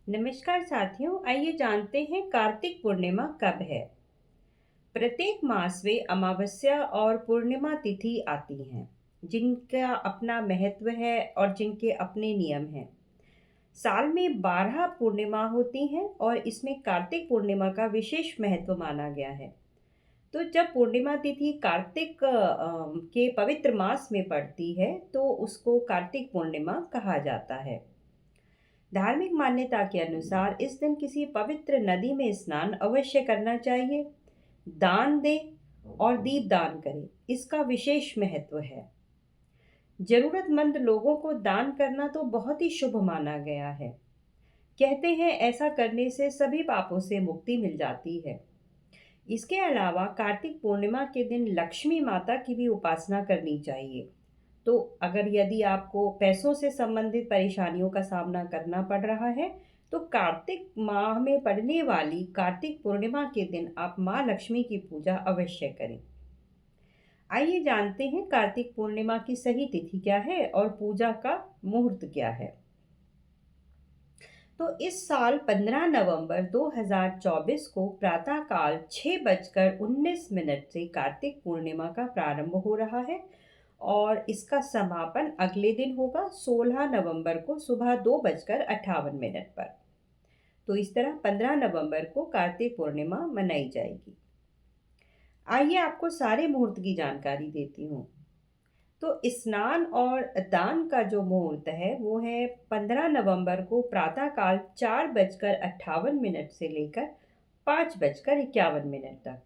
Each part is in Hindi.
नमस्कार साथियों, आइए जानते हैं कार्तिक पूर्णिमा कब है। प्रत्येक मास में अमावस्या और पूर्णिमा तिथि आती हैं, जिनका अपना महत्व है और जिनके अपने नियम हैं। साल में 12 पूर्णिमा होती हैं और इसमें कार्तिक पूर्णिमा का विशेष महत्व माना गया है। तो जब पूर्णिमा तिथि कार्तिक के पवित्र मास में पड़ती है, तो उसको कार्तिक पूर्णिमा कहा जाता है। धार्मिक मान्यता के अनुसार इस दिन किसी पवित्र नदी में स्नान अवश्य करना चाहिए। दान दें और दीप दान करें, इसका विशेष महत्व है। जरूरतमंद लोगों को दान करना तो बहुत ही शुभ माना गया है। कहते हैं ऐसा करने से सभी पापों से मुक्ति मिल जाती है। इसके अलावा कार्तिक पूर्णिमा के दिन लक्ष्मी माता की भी उपासना करनी चाहिए। तो अगर यदि आपको पैसों से संबंधित परेशानियों का सामना करना पड़ रहा है, तो कार्तिक माह में पड़ने वाली कार्तिक पूर्णिमा के दिन आप माँ लक्ष्मी की पूजा अवश्य करें। आइए जानते हैं कार्तिक पूर्णिमा की सही तिथि क्या है और पूजा का मुहूर्त क्या है। तो इस साल 15 नवंबर 2024 को प्रातःकाल 6:19 से कार्तिक पूर्णिमा का प्रारंभ हो रहा है और इसका समापन अगले दिन होगा 16 नवंबर को सुबह 2:58 पर। तो इस तरह 15 नवंबर को कार्तिक पूर्णिमा मनाई जाएगी। आइए आपको सारे मुहूर्त की जानकारी देती हूँ। तो स्नान और दान का जो मुहूर्त है वो है 15 नवंबर को प्रातःकाल 4:58 से लेकर 5:51 तक।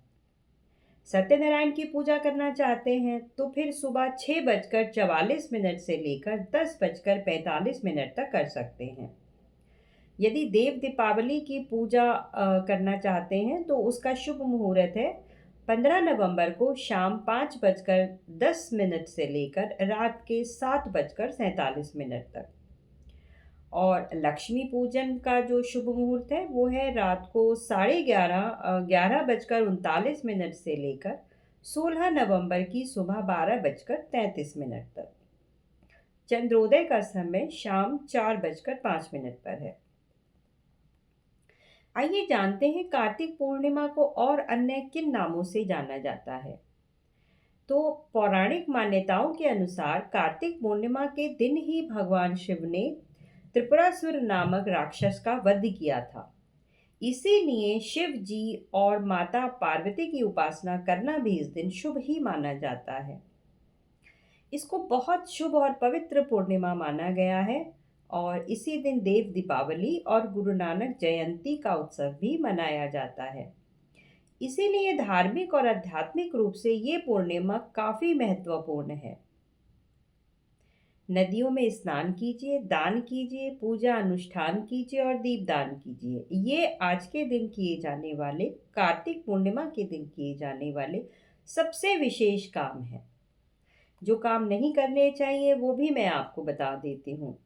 सत्यनारायण की पूजा करना चाहते हैं तो फिर सुबह 6:44 से लेकर 10:45 तक कर सकते हैं। यदि देव दीपावली की पूजा करना चाहते हैं तो उसका शुभ मुहूर्त है 15 नवंबर को शाम 5:10 से लेकर रात के 7:47 तक। और लक्ष्मी पूजन का जो शुभ मुहूर्त है वो है रात को 11:30 से लेकर 16 नवंबर की सुबह 12:33 तक। चंद्रोदय का समय शाम 4:05 पर है। आइए जानते हैं कार्तिक पूर्णिमा को और अन्य किन नामों से जाना जाता है। तो पौराणिक मान्यताओं के अनुसार कार्तिक पूर्णिमा के दिन ही भगवान शिव ने त्रिपुरासुर नामक राक्षस का वध किया था। इसीलिए शिव जी और माता पार्वती की उपासना करना भी इस दिन शुभ ही माना जाता है। इसको बहुत शुभ और पवित्र पूर्णिमा माना गया है और इसी दिन देव दीपावली और गुरु नानक जयंती का उत्सव भी मनाया जाता है। इसीलिए धार्मिक और आध्यात्मिक रूप से ये पूर्णिमा काफी महत्वपूर्ण है। नदियों में स्नान कीजिए, दान कीजिए, पूजा अनुष्ठान कीजिए और दीपदान कीजिए। ये आज के दिन किए जाने वाले, कार्तिक पूर्णिमा के दिन किए जाने वाले सबसे विशेष काम है। जो काम नहीं करने चाहिए वो भी मैं आपको बता देती हूँ।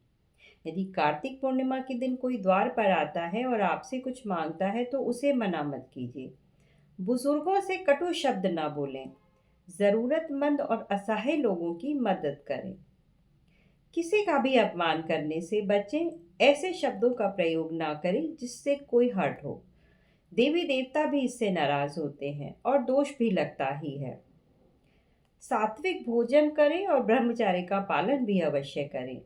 यदि कार्तिक पूर्णिमा के दिन कोई द्वार पर आता है और आपसे कुछ मांगता है तो उसे मना मत कीजिए। बुजुर्गों से कटु शब्द ना बोलें। जरूरतमंद और असहाय लोगों की मदद करें। किसी का भी अपमान करने से बचें। ऐसे शब्दों का प्रयोग ना करें जिससे कोई हर्ट हो। देवी देवता भी इससे नाराज होते हैं और दोष भी लगता ही है। सात्विक भोजन करें और ब्रह्मचर्य का पालन भी अवश्य करें।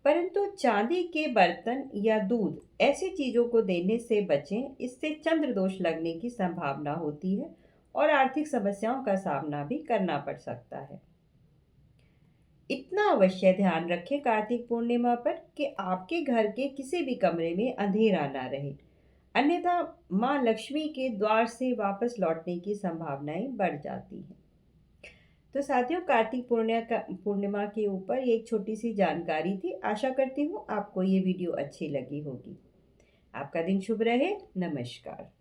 परंतु चांदी के बर्तन या दूध ऐसी चीजों को देने से बचें। इससे चंद्र दोष लगने की संभावना होती है और आर्थिक समस्याओं का सामना भी करना पड़ सकता है। इतना अवश्य ध्यान रखें कार्तिक पूर्णिमा पर कि आपके घर के किसी भी कमरे में अंधेरा ना रहे, अन्यथा माँ लक्ष्मी के द्वार से वापस लौटने की संभावनाएं बढ़ जाती हैं। तो साथियों, कार्तिक पूर्णिमा के ऊपर ये एक छोटी सी जानकारी थी। आशा करती हूँ आपको ये वीडियो अच्छी लगी होगी। आपका दिन शुभ रहे। नमस्कार।